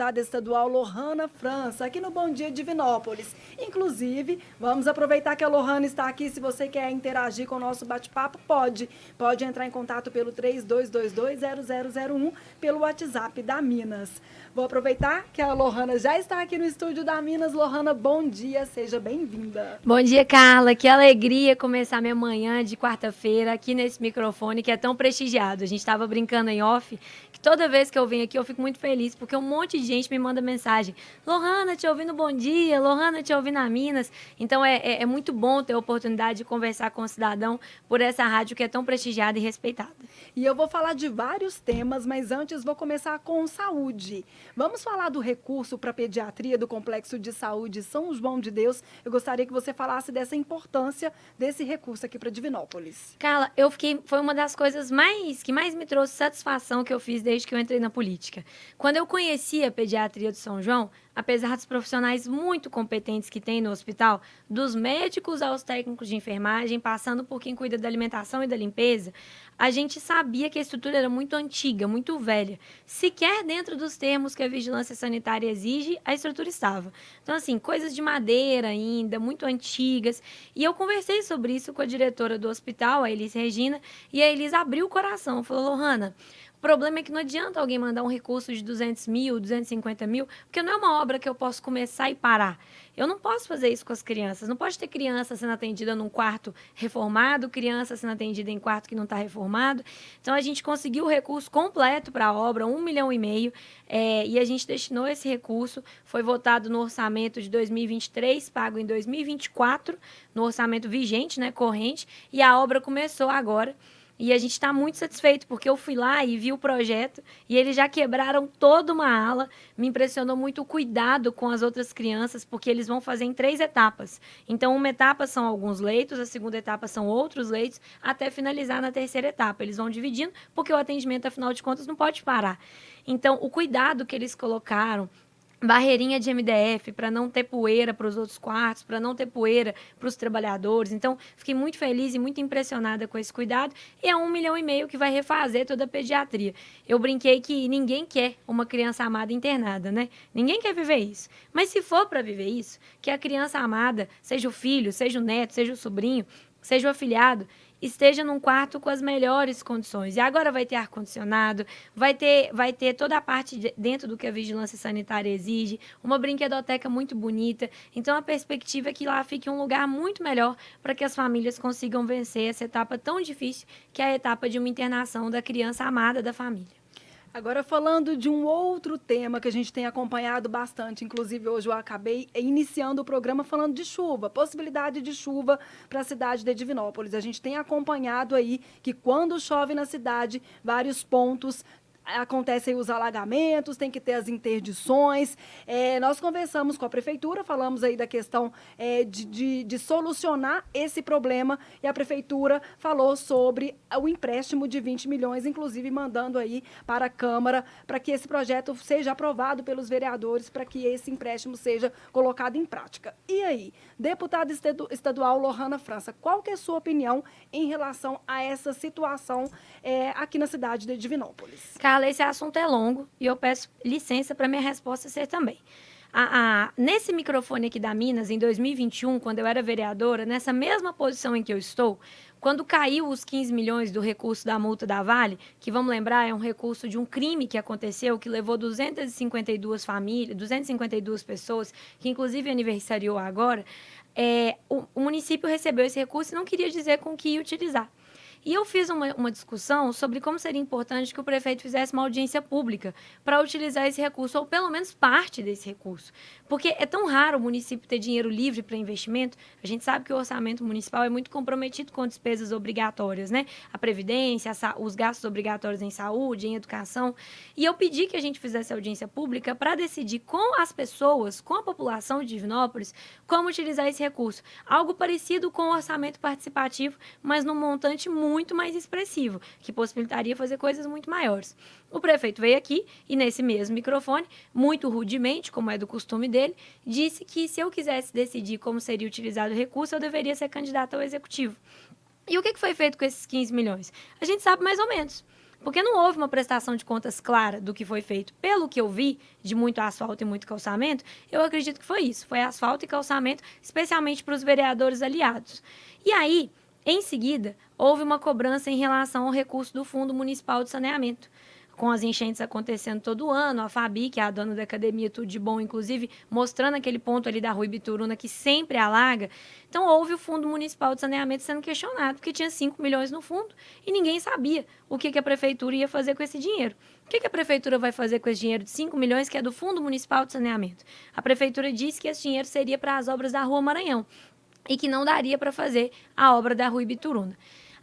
deputada estadual Lohana França, aqui no Bom Dia Divinópolis. Inclusive, vamos aproveitar que a Lohana está aqui. Se você quer interagir com o nosso bate-papo, pode entrar em contato pelo 3222-0001, pelo WhatsApp da Minas. Vou aproveitar que a Lohana já está aqui no estúdio da Minas. Lohana, bom dia, seja bem-vinda. Bom dia, Carla. Que alegria começar minha manhã de quarta-feira aqui nesse microfone que é tão prestigiado. A gente estava brincando em off, que toda vez que eu venho aqui eu fico muito feliz, porque um monte de gente me manda mensagem. Lohana, te ouvindo bom dia. Lohana, te ouvindo na Minas. Então é muito bom ter a oportunidade de conversar com o cidadão por essa rádio que é tão prestigiada e respeitada. E eu vou falar de vários temas, mas antes vou começar com saúde. Vamos falar do recurso para pediatria do Complexo de Saúde São João de Deus. Eu gostaria que você falasse dessa importância desse recurso aqui para Divinópolis. Carla, foi uma das coisas que mais me trouxe satisfação que eu fiz desde que eu entrei na política. Quando eu conheci a pediatria do São João, apesar dos profissionais muito competentes que tem no hospital, dos médicos aos técnicos de enfermagem, passando por quem cuida da alimentação e da limpeza, a gente sabia que a estrutura era muito antiga, muito velha. Sequer dentro dos termos que a vigilância sanitária exige, a estrutura estava. Então, assim, coisas de madeira ainda, muito antigas. E eu conversei sobre isso com a diretora do hospital, a Elis Regina, e a Elis abriu o coração, falou: Lohana, o problema é que não adianta alguém mandar um recurso de 200 mil, 250 mil, porque não é uma obra que eu posso começar e parar. Eu não posso fazer isso com as crianças. Não pode ter criança sendo atendida num quarto reformado, criança sendo atendida em quarto que não está reformado. Então, a gente conseguiu o recurso completo para a obra, 1,5 milhão, e a gente destinou esse recurso. Foi votado no orçamento de 2023, pago em 2024, no orçamento vigente, né, corrente, e a obra começou agora. E a gente está muito satisfeito, porque eu fui lá e vi o projeto e eles já quebraram toda uma ala. Me impressionou muito o cuidado com as outras crianças, porque eles vão fazer em 3 etapas. Então, uma etapa são alguns leitos, a segunda etapa são outros leitos, até finalizar na terceira etapa. Eles vão dividindo, porque o atendimento, afinal de contas, não pode parar. Então, o cuidado que eles colocaram, barreirinha de MDF para não ter poeira para os outros quartos, para não ter poeira para os trabalhadores. Então, fiquei muito feliz e muito impressionada com esse cuidado. E é 1,5 milhão que vai refazer toda a pediatria. Eu brinquei que ninguém quer uma criança amada internada, né? Ninguém quer viver isso. Mas se for para viver isso, que a criança amada, seja o filho, seja o neto, seja o sobrinho, seja o afilhado, esteja num quarto com as melhores condições. E agora vai ter ar-condicionado, vai ter toda a parte dentro do que a vigilância sanitária exige, uma brinquedoteca muito bonita. Então, a perspectiva é que lá fique um lugar muito melhor para que as famílias consigam vencer essa etapa tão difícil, que é a etapa de uma internação da criança amada da família. Agora, falando de um outro tema que a gente tem acompanhado bastante, inclusive hoje eu acabei iniciando o programa falando de chuva, possibilidade de chuva para a cidade de Divinópolis. A gente tem acompanhado aí que quando chove na cidade, vários pontos acontecem os alagamentos, tem que ter as interdições. Nós conversamos com a prefeitura, falamos aí da questão de solucionar esse problema, e a prefeitura falou sobre o empréstimo de 20 milhões, inclusive mandando aí para a Câmara, para que esse projeto seja aprovado pelos vereadores, para que esse empréstimo seja colocado em prática. E aí, deputada estadual Lohana França, qual que é a sua opinião em relação a essa situação aqui na cidade de Divinópolis? Carla, esse assunto é longo e eu peço licença para minha resposta ser também. Nesse microfone aqui da Minas, em 2021, quando eu era vereadora, nessa mesma posição em que eu estou, quando caiu os 15 milhões do recurso da multa da Vale, que, vamos lembrar, é um recurso de um crime que aconteceu, que levou 252 famílias, 252 pessoas, que inclusive aniversariou agora, o município recebeu esse recurso e não queria dizer com que ia utilizar. E eu fiz uma discussão sobre como seria importante que o prefeito fizesse uma audiência pública para utilizar esse recurso, ou pelo menos parte desse recurso. Porque é tão raro o município ter dinheiro livre para investimento. A gente sabe que o orçamento municipal é muito comprometido com despesas obrigatórias, né? A previdência, os gastos obrigatórios em saúde, em educação. E eu pedi que a gente fizesse audiência pública para decidir com as pessoas, com a população de Divinópolis, como utilizar esse recurso. Algo parecido com o orçamento participativo, mas num montante muito mais expressivo, que possibilitaria fazer coisas muito maiores. O prefeito veio aqui e, nesse mesmo microfone, muito rudemente, como é do costume dele, disse que se eu quisesse decidir como seria utilizado o recurso, eu deveria ser candidato ao executivo. E o que foi feito com esses 15 milhões? A gente sabe mais ou menos. Porque não houve uma prestação de contas clara do que foi feito. Pelo que eu vi, de muito asfalto e muito calçamento, eu acredito que foi isso. Foi asfalto e calçamento, especialmente para os vereadores aliados. E aí, em seguida, houve uma cobrança em relação ao recurso do Fundo Municipal de Saneamento. Com as enchentes acontecendo todo ano, a Fabi, que é a dona da academia Tudo de Bom, inclusive, mostrando aquele ponto ali da Rua Ibituruna que sempre alaga. Então, houve o Fundo Municipal de Saneamento sendo questionado, porque tinha 5 milhões no fundo e ninguém sabia o que a prefeitura ia fazer com esse dinheiro. O que a prefeitura vai fazer com esse dinheiro de 5 milhões, que é do Fundo Municipal de Saneamento? A prefeitura disse que esse dinheiro seria para as obras da Rua Maranhão e que não daria para fazer a obra da Rua Ibituruna.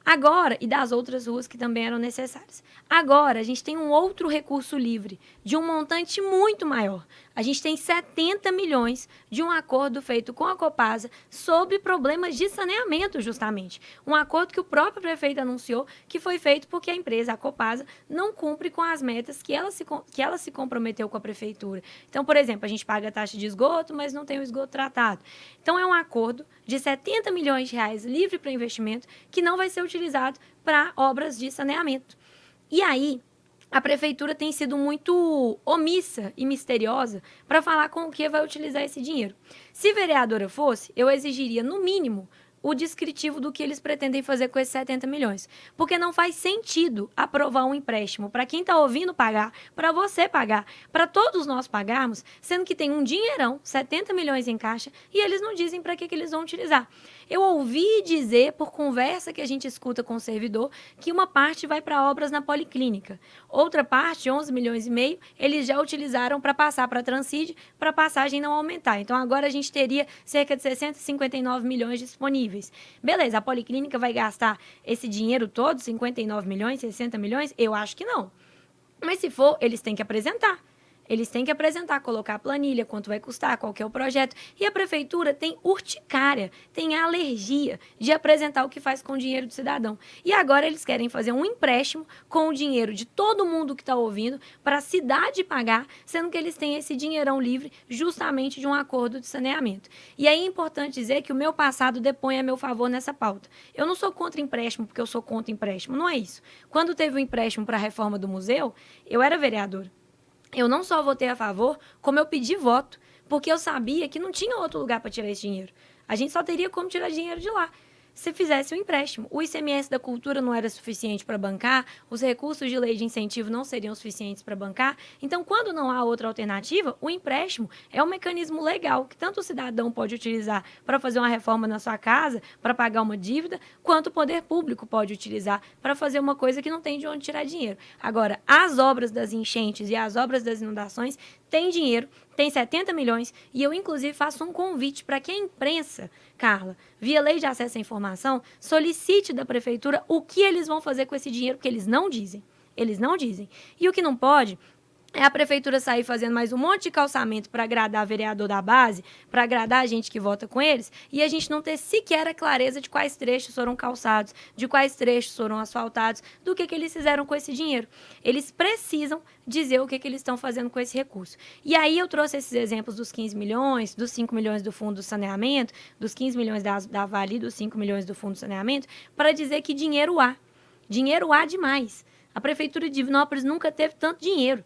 Agora, e das outras ruas que também eram necessárias. Agora, a gente tem um outro recurso livre, de um montante muito maior. A gente tem 70 milhões de um acordo feito com a Copasa sobre problemas de saneamento, justamente. Um acordo que o próprio prefeito anunciou que foi feito porque a empresa, a Copasa, não cumpre com as metas que ela se comprometeu com a prefeitura. Então, por exemplo, a gente paga a taxa de esgoto, mas não tem o esgoto tratado. Então, é um acordo de 70 milhões de reais livre para investimento que não vai ser utilizado para obras de saneamento. E aí, a prefeitura tem sido muito omissa e misteriosa para falar com o que vai utilizar esse dinheiro. Se vereadora fosse, eu exigiria, no mínimo, o descritivo do que eles pretendem fazer com esses 70 milhões. Porque não faz sentido aprovar um empréstimo para quem está ouvindo pagar, para você pagar, para todos nós pagarmos, sendo que tem um dinheirão, 70 milhões em caixa, e eles não dizem para que eles vão utilizar. Eu ouvi dizer, por conversa que a gente escuta com o servidor, que uma parte vai para obras na Policlínica. Outra parte, 11 milhões e meio, eles já utilizaram para passar para a Transcid, para a passagem não aumentar. Então, agora a gente teria cerca de 659 milhões disponíveis. Beleza, a Policlínica vai gastar esse dinheiro todo, 59 milhões, 60 milhões? Eu acho que não. Mas se for, eles têm que apresentar. Eles têm que apresentar, colocar a planilha, quanto vai custar, qual que é o projeto. E a prefeitura tem urticária, tem alergia de apresentar o que faz com o dinheiro do cidadão. E agora eles querem fazer um empréstimo com o dinheiro de todo mundo que está ouvindo para a cidade pagar, sendo que eles têm esse dinheirão livre justamente de um acordo de saneamento. E aí é importante dizer que o meu passado depõe a meu favor nessa pauta. Eu não sou contra empréstimo porque eu sou contra empréstimo, não é isso. Quando teve o empréstimo para a reforma do museu, eu era vereadora. Eu não só votei a favor, como eu pedi voto, porque eu sabia que não tinha outro lugar para tirar esse dinheiro. A gente só teria como tirar dinheiro de lá se fizesse o empréstimo. O ICMS da cultura não era suficiente para bancar, os recursos de lei de incentivo não seriam suficientes para bancar. Então, quando não há outra alternativa, o empréstimo é um mecanismo legal que tanto o cidadão pode utilizar para fazer uma reforma na sua casa, para pagar uma dívida, quanto o poder público pode utilizar para fazer uma coisa que não tem de onde tirar dinheiro. Agora, as obras das enchentes e as obras das inundações têm dinheiro, tem 70 milhões, e eu, inclusive, faço um convite para que a imprensa, Carla, via lei de acesso à informação, solicite da prefeitura o que eles vão fazer com esse dinheiro, porque eles não dizem. Eles não dizem. E o que não pode é a prefeitura sair fazendo mais um monte de calçamento para agradar vereador da base, para agradar a gente que vota com eles, e a gente não ter sequer a clareza de quais trechos foram calçados, de quais trechos foram asfaltados, do que eles fizeram com esse dinheiro. Eles precisam dizer o que eles estão fazendo com esse recurso. E aí eu trouxe esses exemplos dos 15 milhões, dos 5 milhões do Fundo do Saneamento, dos 15 milhões da Vale, dos 5 milhões do Fundo do Saneamento, para dizer que dinheiro há. Dinheiro há demais. A Prefeitura de Divinópolis nunca teve tanto dinheiro.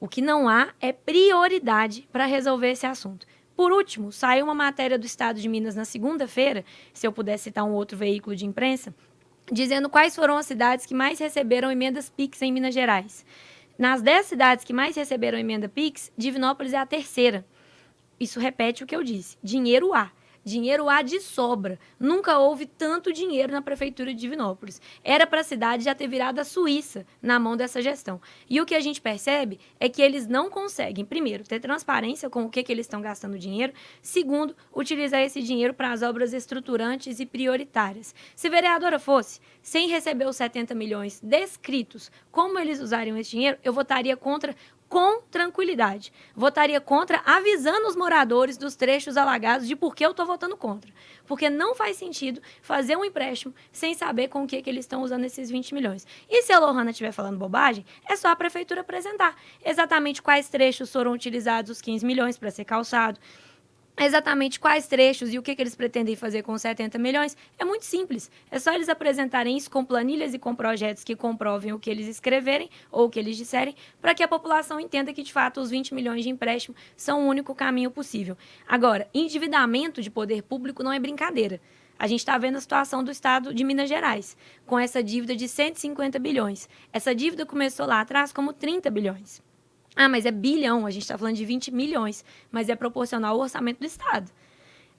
O que não há é prioridade para resolver esse assunto. Por último, saiu uma matéria do Estado de Minas na segunda-feira, se eu puder citar um outro veículo de imprensa, dizendo quais foram as cidades que mais receberam emendas PIX em Minas Gerais. Nas 10 cidades que mais receberam emenda PIX, Divinópolis é a terceira. Isso repete o que eu disse. Dinheiro há. Dinheiro há de sobra. Nunca houve tanto dinheiro na Prefeitura de Divinópolis. Era para a cidade já ter virado a Suíça na mão dessa gestão. E o que a gente percebe é que eles não conseguem, primeiro, ter transparência com o que eles estão gastando dinheiro. Segundo, utilizar esse dinheiro para as obras estruturantes e prioritárias. Se vereadora fosse, sem receber os 70 milhões descritos, como eles usariam esse dinheiro, eu votaria contra com tranquilidade. Votaria contra avisando os moradores dos trechos alagados de por que eu estou votando contra. Porque não faz sentido fazer um empréstimo sem saber com o que eles estão usando esses 20 milhões. E se a Lohana estiver falando bobagem, é só a prefeitura apresentar exatamente quais trechos foram utilizados os 15 milhões para ser calçado, exatamente quais trechos e o que eles pretendem fazer com os 70 milhões, é muito simples. É só eles apresentarem isso com planilhas e com projetos que comprovem o que eles escreverem ou o que eles disserem, para que a população entenda que, de fato, os 20 milhões de empréstimo são o único caminho possível. Agora, endividamento de poder público não é brincadeira. A gente está vendo a situação do estado de Minas Gerais, com essa dívida de 150 bilhões. Essa dívida começou lá atrás como 30 bilhões. Ah, mas é bilhão, a gente está falando de 20 milhões, mas é proporcional ao orçamento do Estado.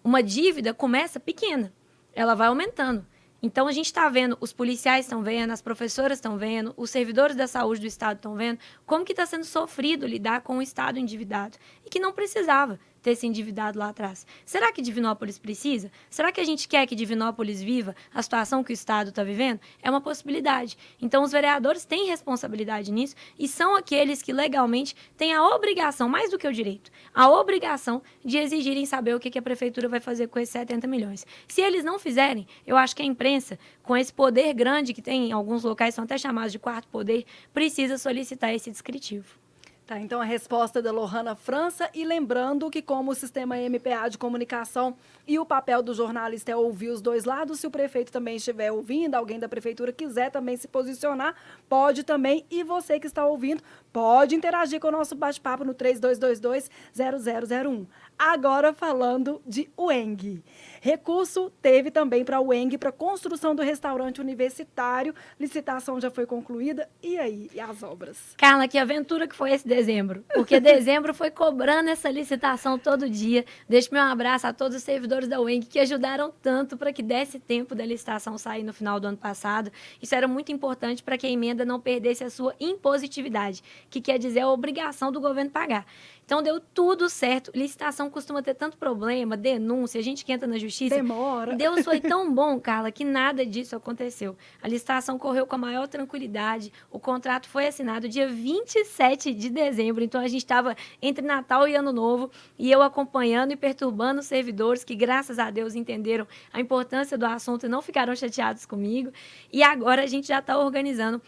Uma dívida começa pequena, ela vai aumentando. Então, a gente está vendo, os policiais estão vendo, as professoras estão vendo, os servidores da saúde do Estado estão vendo, como que está sendo sofrido lidar com o Estado endividado e que não precisava ter se endividado lá atrás. Será que Divinópolis precisa? Será que a gente quer que Divinópolis viva a situação que o Estado está vivendo? É uma possibilidade. Então, os vereadores têm responsabilidade nisso e são aqueles que legalmente têm a obrigação, mais do que o direito, a obrigação de exigirem saber o que a prefeitura vai fazer com esses 70 milhões. Se eles não fizerem, eu acho que a imprensa, com esse poder grande que tem em alguns locais, são até chamados de quarto poder, precisa solicitar esse descritivo. Tá, então a resposta da Lohana França, e lembrando que como o sistema MPA de comunicação e o papel do jornalista é ouvir os dois lados, se o prefeito também estiver ouvindo, alguém da prefeitura quiser também se posicionar, pode também, e você que está ouvindo, pode interagir com o nosso bate-papo no 3222-0001. Agora falando de UENG. Recurso teve também para a UENG para a construção do restaurante universitário, licitação já foi concluída, e aí, e as obras? Carla, que aventura que foi esse dezembro, porque dezembro foi cobrando essa licitação todo dia. Deixo meu abraço a todos os servidores da UENG que ajudaram tanto para que desse tempo da licitação sair no final do ano passado. Isso era muito importante para que a emenda não perdesse a sua impositividade, que quer dizer a obrigação do governo pagar. Então, deu tudo certo. Licitação costuma ter tanto problema, denúncia, a gente que entra na justiça. Demora. Deus foi tão bom, Carla, que nada disso aconteceu. A licitação correu com a maior tranquilidade. O contrato foi assinado dia 27 de dezembro. Então, a gente estava entre Natal e Ano Novo e eu acompanhando e perturbando os servidores que, graças a Deus, entenderam a importância do assunto e não ficaram chateados comigo. E agora a gente já está organizando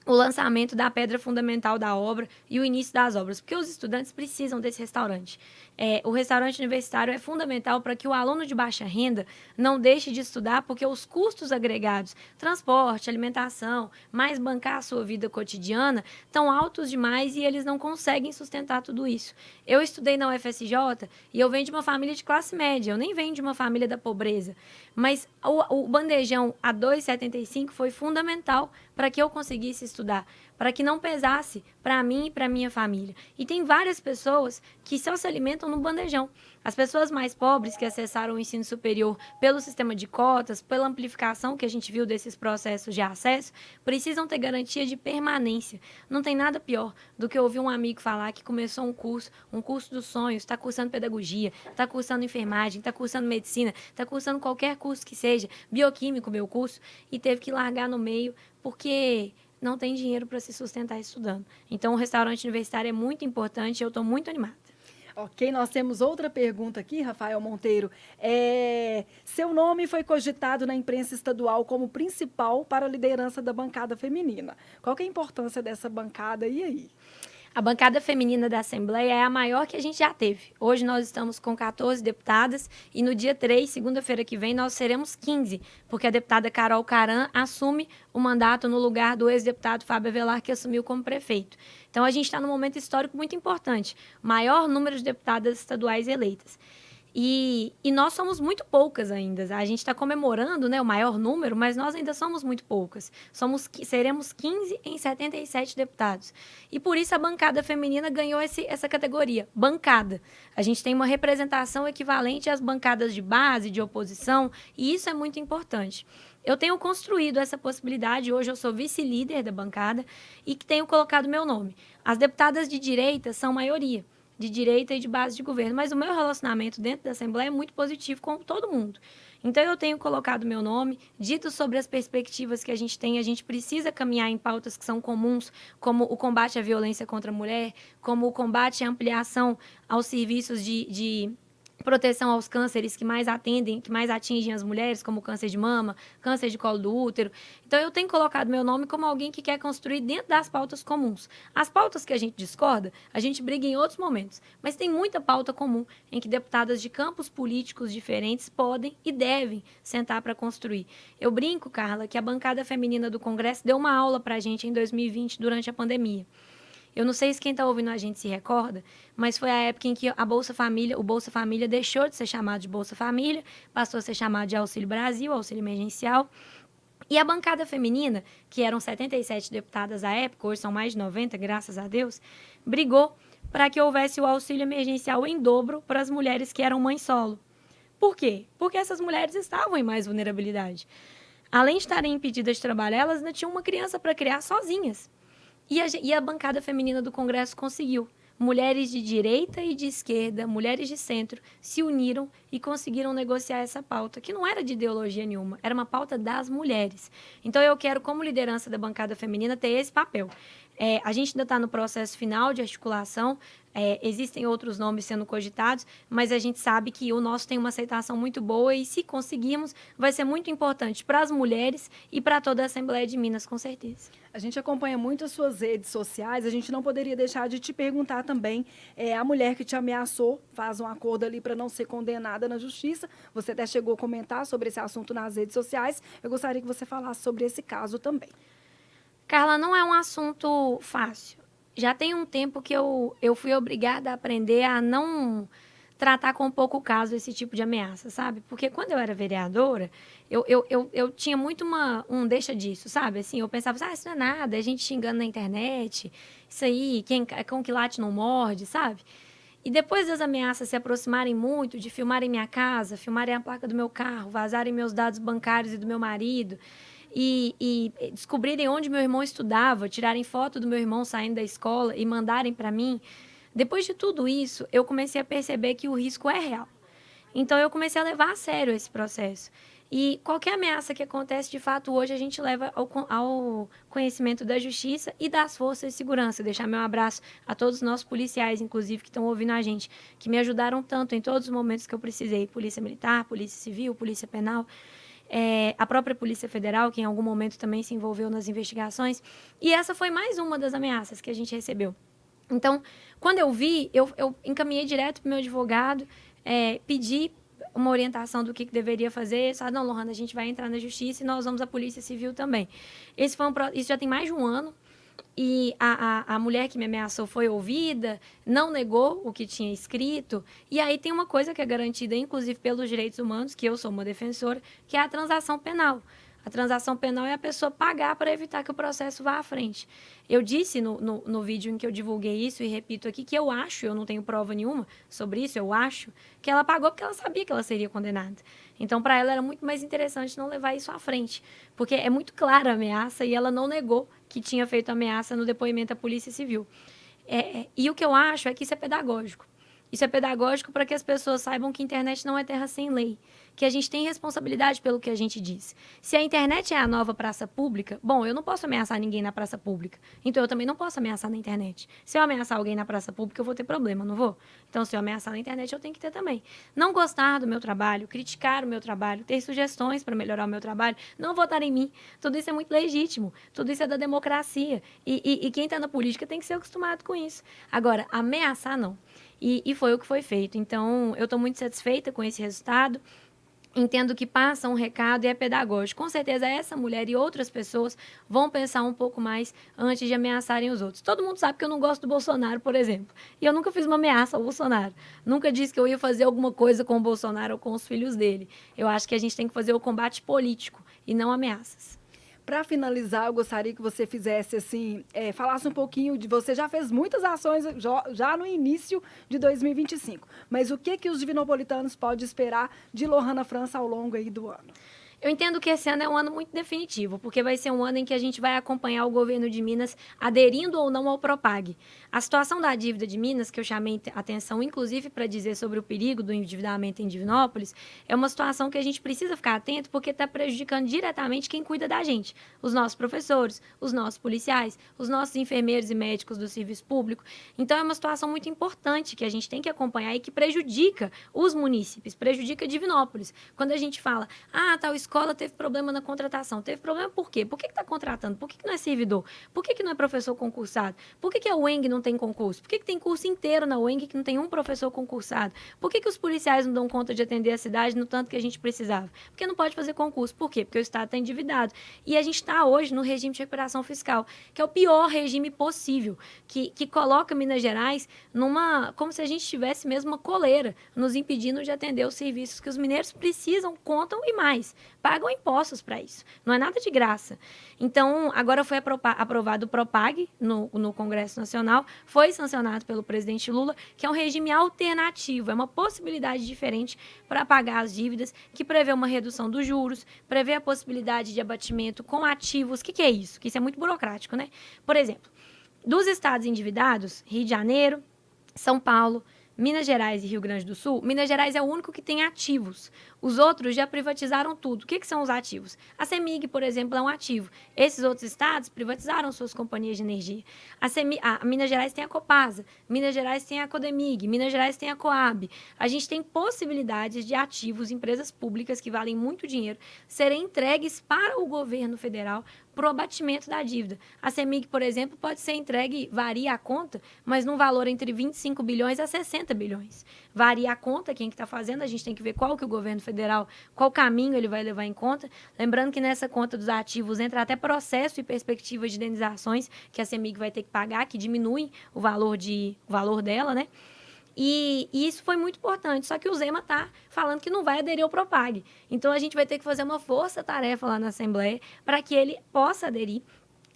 o lançamento da pedra fundamental da obra e o início das obras, porque os estudantes precisam desse restaurante. O restaurante universitário é fundamental para que o aluno de baixa renda não deixe de estudar, porque os custos agregados, transporte, alimentação, mais bancar a sua vida cotidiana, estão altos demais e eles não conseguem sustentar tudo isso. Eu estudei na UFSJ e eu venho de uma família de classe média, eu nem venho de uma família da pobreza, mas o bandejão a R$ 2,75 foi fundamental para que eu conseguisse estudar, para que não pesasse para mim e para minha família. E tem várias pessoas que só se alimentam no bandejão. As pessoas mais pobres que acessaram o ensino superior pelo sistema de cotas, pela amplificação que a gente viu desses processos de acesso, precisam ter garantia de permanência. Não tem nada pior do que ouvir um amigo falar que começou um curso dos sonhos, está cursando pedagogia, está cursando enfermagem, está cursando medicina, está cursando qualquer curso que seja, bioquímico, meu curso, e teve que largar no meio porque não tem dinheiro para se sustentar estudando. Então, o restaurante universitário é muito importante e eu estou muito animada. Ok, nós temos outra pergunta aqui, Rafael Monteiro. Seu nome foi cogitado na imprensa estadual como principal para a liderança da bancada feminina. Qual que é a importância dessa bancada e aí? A bancada feminina da Assembleia é a maior que a gente já teve. Hoje nós estamos com 14 deputadas e no dia 3, segunda-feira que vem, nós seremos 15, porque a deputada Carol Caram assume o mandato no lugar do ex-deputado Fábio Avelar, que assumiu como prefeito. Então, a gente está num momento histórico muito importante, maior número de deputadas estaduais eleitas. E nós somos muito poucas ainda. A gente está comemorando, né, o maior número, mas nós ainda somos muito poucas. Seremos 15 em 77 deputados. E por isso a bancada feminina ganhou essa categoria, bancada. A gente tem uma representação equivalente às bancadas de base, de oposição, e isso é muito importante. Eu tenho construído essa possibilidade, hoje eu sou vice-líder da bancada e que tenho colocado meu nome. As deputadas de direita são maioria, de direita e de base de governo, mas o meu relacionamento dentro da Assembleia é muito positivo com todo mundo. Então, eu tenho colocado meu nome, dito sobre as perspectivas que a gente precisa caminhar em pautas que são comuns, como o combate à violência contra a mulher, como o combate à ampliação aos serviços de proteção aos cânceres que mais atingem as mulheres, como câncer de mama, câncer de colo do útero. Então, eu tenho colocado meu nome como alguém que quer construir dentro das pautas comuns. As pautas que a gente discorda, a gente briga em outros momentos, mas tem muita pauta comum em que deputadas de campos políticos diferentes podem e devem sentar para construir. Eu brinco, Carla, que a bancada feminina do Congresso deu uma aula para a gente em 2020, durante a pandemia. Eu não sei se quem está ouvindo a gente se recorda, mas foi a época em que o Bolsa Família deixou de ser chamado de Bolsa Família, passou a ser chamado de Auxílio Brasil, auxílio emergencial. E a bancada feminina, que eram 77 deputadas à época, hoje são mais de 90, graças a Deus, brigou para que houvesse o auxílio emergencial em dobro para as mulheres que eram mães solo. Por quê? Porque essas mulheres estavam em mais vulnerabilidade. Além de estarem impedidas de trabalhar, elas ainda tinham uma criança para criar sozinhas. E a bancada feminina do Congresso conseguiu. Mulheres de direita e de esquerda, mulheres de centro, se uniram e conseguiram negociar essa pauta, que não era de ideologia nenhuma, era uma pauta das mulheres. Então, eu quero, como liderança da bancada feminina, ter esse papel. A gente ainda está no processo final de articulação, existem outros nomes sendo cogitados, mas a gente sabe que o nosso tem uma aceitação muito boa e, se conseguirmos, vai ser muito importante para as mulheres e para toda a Assembleia de Minas, com certeza. A gente acompanha muito as suas redes sociais, a gente não poderia deixar de te perguntar também, a mulher que te ameaçou faz um acordo ali para não ser condenada na justiça, você até chegou a comentar sobre esse assunto nas redes sociais, eu gostaria que você falasse sobre esse caso também. Carla, não é um assunto fácil. Já tem um tempo que eu fui obrigada a aprender a não tratar com pouco caso esse tipo de ameaça, sabe? Porque quando eu era vereadora, eu tinha muito um deixa disso, sabe? Assim, eu pensava, isso não é nada, é gente xingando na internet, isso aí, cão que late não morde, sabe? E depois das ameaças se aproximarem muito, de filmarem minha casa, filmarem a placa do meu carro, vazarem meus dados bancários e do meu marido, e descobrirem onde meu irmão estudava, tirarem foto do meu irmão saindo da escola e mandarem para mim, depois de tudo isso, eu comecei a perceber que o risco é real. Então, eu comecei a levar a sério esse processo. E qualquer ameaça que acontece, de fato, hoje a gente leva ao conhecimento da justiça e das forças de segurança. Deixar meu abraço a todos os nossos policiais, inclusive, que estão ouvindo a gente, que me ajudaram tanto em todos os momentos que eu precisei. Polícia Militar, Polícia Civil, Polícia Penal. A própria Polícia Federal, que em algum momento também se envolveu nas investigações. E essa foi mais uma das ameaças que a gente recebeu. Então, quando eu vi, eu encaminhei direto para o meu advogado, pedi uma orientação do que deveria fazer. Falei, não, Lohana, a gente vai entrar na justiça e nós vamos à Polícia Civil também. Isso já tem mais de um ano. E a mulher que me ameaçou foi ouvida, não negou o que tinha escrito. E aí tem uma coisa que é garantida, inclusive pelos direitos humanos, que eu sou uma defensora, que é a transação penal. A transação penal é a pessoa pagar para evitar que o processo vá à frente. Eu disse no vídeo em que eu divulguei isso, e repito aqui, que eu não tenho prova nenhuma sobre isso, eu acho que ela pagou porque ela sabia que ela seria condenada. Então, para ela, era muito mais interessante não levar isso à frente, porque é muito clara a ameaça e ela não negou que tinha feito ameaça no depoimento à Polícia Civil. E o que eu acho é que isso é pedagógico. Isso é pedagógico para que as pessoas saibam que a internet não é terra sem lei, que a gente tem responsabilidade pelo que a gente diz. Se a internet é a nova praça pública, bom, eu não posso ameaçar ninguém na praça pública, então eu também não posso ameaçar na internet. Se eu ameaçar alguém na praça pública, eu vou ter problema, não vou? Então, se eu ameaçar na internet, eu tenho que ter também. Não gostar do meu trabalho, criticar o meu trabalho, ter sugestões para melhorar o meu trabalho, não votar em mim, tudo isso é muito legítimo, tudo isso é da democracia. E quem está na política tem que ser acostumado com isso. Agora, ameaçar, não. E foi o que foi feito. Então, eu estou muito satisfeita com esse resultado. Entendo que passa um recado e é pedagógico. Com certeza, essa mulher e outras pessoas vão pensar um pouco mais antes de ameaçarem os outros. Todo mundo sabe que eu não gosto do Bolsonaro, por exemplo. E eu nunca fiz uma ameaça ao Bolsonaro. Nunca disse que eu ia fazer alguma coisa com o Bolsonaro ou com os filhos dele. Eu acho que a gente tem que fazer o combate político e não ameaças. Para finalizar, eu gostaria que você fizesse assim, falasse um pouquinho de você já fez muitas ações já no início de 2025, mas o que os divinopolitanos podem esperar de Lohana França ao longo aí do ano? Eu entendo que esse ano é um ano muito definitivo, porque vai ser um ano em que a gente vai acompanhar o governo de Minas aderindo ou não ao Propag. A situação da dívida de Minas, que eu chamei atenção, inclusive, para dizer sobre o perigo do endividamento em Divinópolis, é uma situação que a gente precisa ficar atento, porque está prejudicando diretamente quem cuida da gente. Os nossos professores, os nossos policiais, os nossos enfermeiros e médicos do serviço público. Então, é uma situação muito importante que a gente tem que acompanhar e que prejudica os munícipes, prejudica Divinópolis. Quando a gente fala, tal escola teve problema na contratação. Teve problema por quê? Por que está contratando? Por que não é servidor? Por que não é professor concursado? Por que a UENG não tem concurso? Por que tem curso inteiro na UENG que não tem um professor concursado? Por que os policiais não dão conta de atender a cidade no tanto que a gente precisava? Porque não pode fazer concurso. Por quê? Porque o Estado está endividado. E a gente está hoje no regime de recuperação fiscal, que é o pior regime possível, que coloca Minas Gerais como se a gente tivesse mesmo uma coleira, nos impedindo de atender os serviços que os mineiros precisam, contam e mais. Pagam impostos para isso. Não é nada de graça. Então, agora foi aprovado o Propag no Congresso Nacional, foi sancionado pelo presidente Lula, que é um regime alternativo, é uma possibilidade diferente para pagar as dívidas, que prevê uma redução dos juros, prevê a possibilidade de abatimento com ativos. O que é isso? Que isso é muito burocrático, né? Por exemplo, dos estados endividados, Rio de Janeiro, São Paulo, Minas Gerais e Rio Grande do Sul, Minas Gerais é o único que tem ativos. Os outros já privatizaram tudo. O que são os ativos? A CEMIG, por exemplo, é um ativo. Esses outros estados privatizaram suas companhias de energia. A Minas Gerais tem a Copasa, Minas Gerais tem a Codemig, Minas Gerais tem a Coab. A gente tem possibilidades de ativos, empresas públicas que valem muito dinheiro, serem entregues para o governo federal para o abatimento da dívida. A CEMIG, por exemplo, pode ser entregue, varia a conta, mas num valor entre 25 bilhões a 60 bilhões. Varia a conta, quem que está fazendo, a gente tem que ver qual que o governo federal, qual caminho ele vai levar em conta. Lembrando que nessa conta dos ativos entra até processo e perspectiva de indenizações que a CEMIG vai ter que pagar, que diminuem o valor dela, né? E isso foi muito importante, só que o Zema está falando que não vai aderir ao Propag. Então, a gente vai ter que fazer uma força-tarefa lá na Assembleia para que ele possa aderir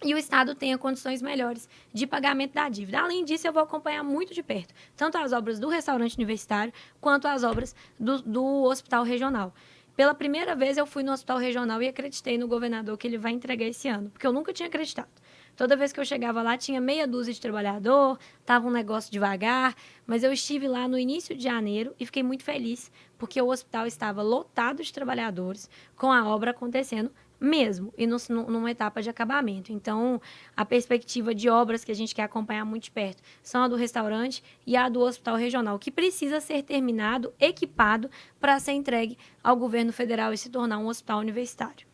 e o Estado tenha condições melhores de pagamento da dívida. Além disso, eu vou acompanhar muito de perto, tanto as obras do restaurante universitário, quanto as obras do hospital regional. Pela primeira vez, eu fui no hospital regional e acreditei no governador que ele vai entregar esse ano, porque eu nunca tinha acreditado. Toda vez que eu chegava lá, tinha meia dúzia de trabalhador, estava um negócio devagar, mas eu estive lá no início de janeiro e fiquei muito feliz, porque o hospital estava lotado de trabalhadores, com a obra acontecendo mesmo, e numa etapa de acabamento. Então, a perspectiva de obras que a gente quer acompanhar muito de perto são a do restaurante e a do hospital regional, que precisa ser terminado, equipado, para ser entregue ao governo federal e se tornar um hospital universitário.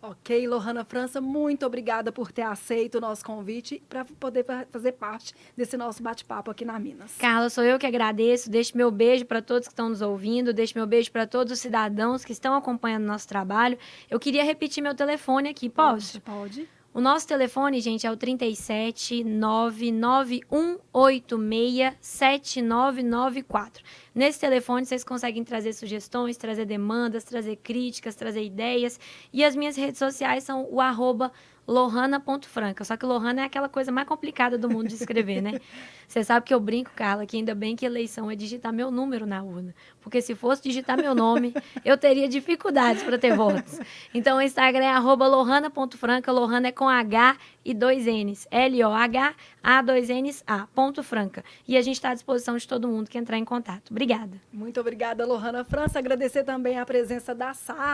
Ok, Lohana França, muito obrigada por ter aceito o nosso convite para poder fazer parte desse nosso bate-papo aqui na Minas. Carla, sou eu que agradeço. Deixo meu beijo para todos que estão nos ouvindo, deixo meu beijo para todos os cidadãos que estão acompanhando o nosso trabalho. Eu queria repetir meu telefone aqui, posso? Pode. O nosso telefone, gente, é o 37 99186 7994. Nesse telefone, vocês conseguem trazer sugestões, trazer demandas, trazer críticas, trazer ideias. E as minhas redes sociais são o @lohana.franca. Só que Lohana é aquela coisa mais complicada do mundo de escrever, né? Você sabe que eu brinco, Carla, que ainda bem que eleição é digitar meu número na urna. Porque se fosse digitar meu nome, eu teria dificuldades para ter votos. Então, o Instagram é @lohana.franca. Lohana é com H e 2 N's. LOHA2NSA.franca. E a gente está à disposição de todo mundo que entrar em contato. Obrigada. Muito obrigada, Lohana França. Agradecer também a presença da Sara.